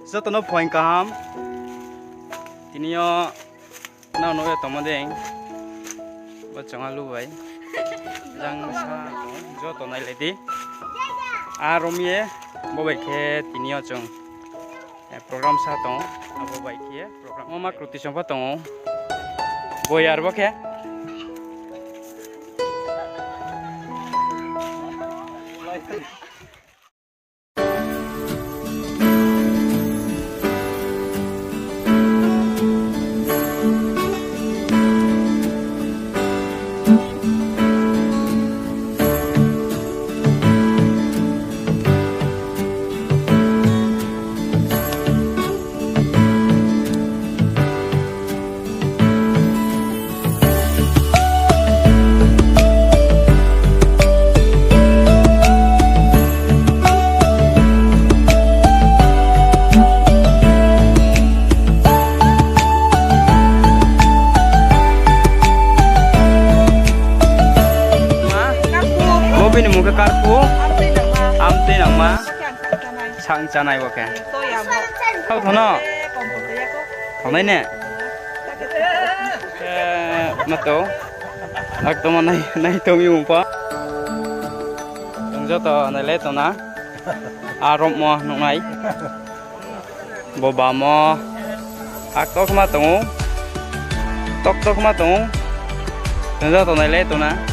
Jotono point kaham. Tinio nau no tomodeng. Bacanga lubai. Jang sa joto nai ledi. Aromie bobai khe tinio chung. Program sa tong abo bai khe program ma kruti sompa tong. Boyar bo khe. Bini muka karpu, amte nama, Choung canai boke. Kau thono, thono ini. Mato, aku mana naik toing umpa. Tunggu to, naik to na. Arom mo nungai. Boba mo, aku kemana tunggu, tok tok kemana tunggu. Tunggu to naik to na.